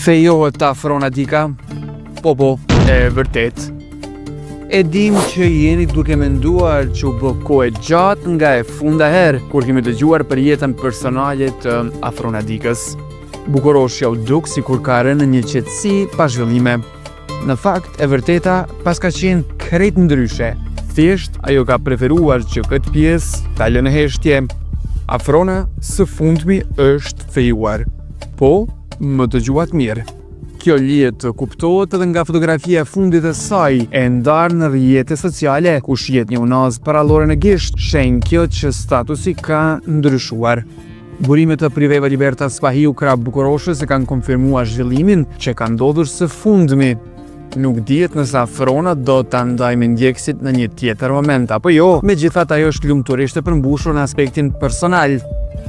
Fejohet të afrona dika? Po, e vërtet. E dim që jeni duke menduar që u bë kohë gjatë nga e funda herë kur kemi dëgjuar për jetën personale të afrona dikës. Bukuroshja u duk si kur ka rënë një qetësi pa zhvillime. Në fakt, e vërteta pas ka qenë krejt ndryshe. Thjesht, ajo ka preferuar që këtë pjesë ta lënë heshtje. Afrona së fundmi është fejuar. Po, më dëgjuat mirë. Kjo lihet të kuptohet edhe nga fotografia e fundit e saj, e ndarë në rrjete sociale, ku shihet një unaz parallore në gisht, shenjë kjo që statusi ka ndryshuar. Burimet të Priveva Libertas Spahiu krah bukuroshës e kanë konfirmuar zhvillimin që ka ndodhur së fundmi. Nuk dihet nëse Afrona do ta ndajë me ndjekësit në një tjetër moment apo jo, megjithatë ajo është lumturisht e përmbushur në aspektin personal.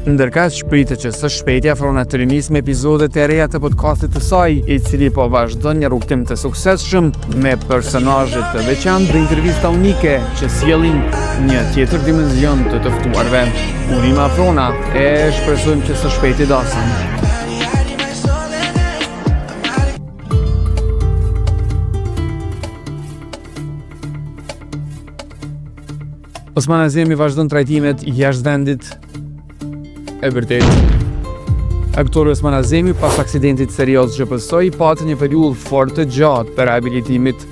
Ndërkaq shpritet që së shpejti Afrona të rinisë me epizodet e reja të podcastit të saj, i cili po vazhdon një rrugtim të suksesshëm me personazhe të veçantë dhe intervista unike që sjellin një tjetër dimension të të ftuarve. Urime Afrona, e shpresojmë që së shpejti dasen. Osman Azemi vazhdon trajtimet jashtë vendit. E vërtet. Aktori Osman Azemi pas aksidentit serioz që pësoi pati një periudhë fort të gjatë për rehabilitimit.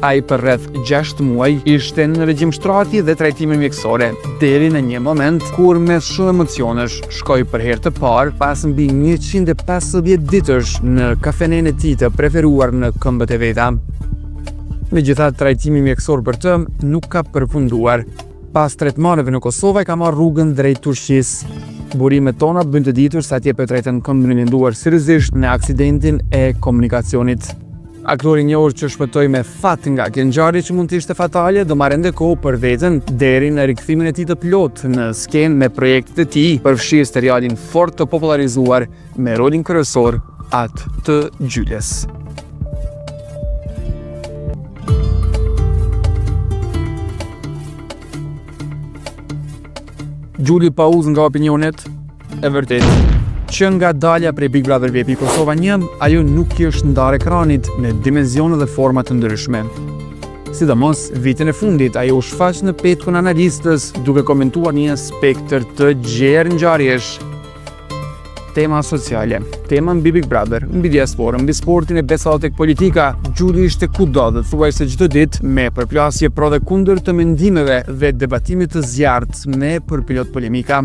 Ai për rreth 6 muaj ishte në regjim shtrati dhe trajtime mjekësore, deri në një moment kur me shumë emocionesh shkoi për herë të parë pas mbi 150 ditësh në kafenen e tij të preferuar në Këmbët e Veta. Megjithatë, trajtimi mjekësor për të nuk ka përfunduar. Pas tretmaneve në Kosovë ka marrë rrugën drejt Turqisë. Burimet tona bëjnë të ditur se atje po trajton këmbën e lënduar seriozisht në aksidentin e komunikacionit. Aktori i njohur që shpëtoi me fat nga kjo ngjarje që mund të ishte fatale, do marrë ende kohë për veten deri në rikthimin e tij të plot në skenë me projektet e tij, përfshirë serialin fort të popularizuar me rolin kryesor atë të Gjylës. Gjuli pauz nga opinionet, e vërtet, që nga dalja prej Big Brother VIP Kosova 1, ajo nuk i është ndarë ekranit në dimensione dhe forma të ndryshme. Sidomos, vitin e fundit, ajo u shfaq në petkun analistës duke komentuar një spektër të gjerë ngjarjesh. Tema sociale, tema mbi Big Brother, mbi diasporën, mbi sportin e besat tek politika, Gjuli ishte kudo dhe thuajse çdo ditë me përplasje pro dhe kundër të mendimeve dhe debatimit të zjarrt me përpilot polemika.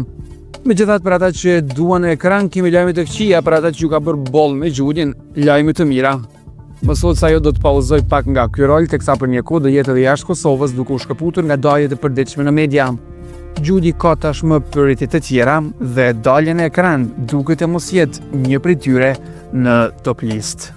Megjithatë, për ata që duan në ekran kemi lajme të këqija, për ata që ju ka bërë boll me Gjulin, lajme të mira. Mësohet se ajo do të pauzoj pak nga ky rol, teksa për një kohë do jetë edhe jashtë Kosovës duke u shkëputur nga dajet e përditshme në media. Gjuli ka tashmë prioritet të tjera dhe daljen e ekran duket të mos jetë një prej tyre në top list.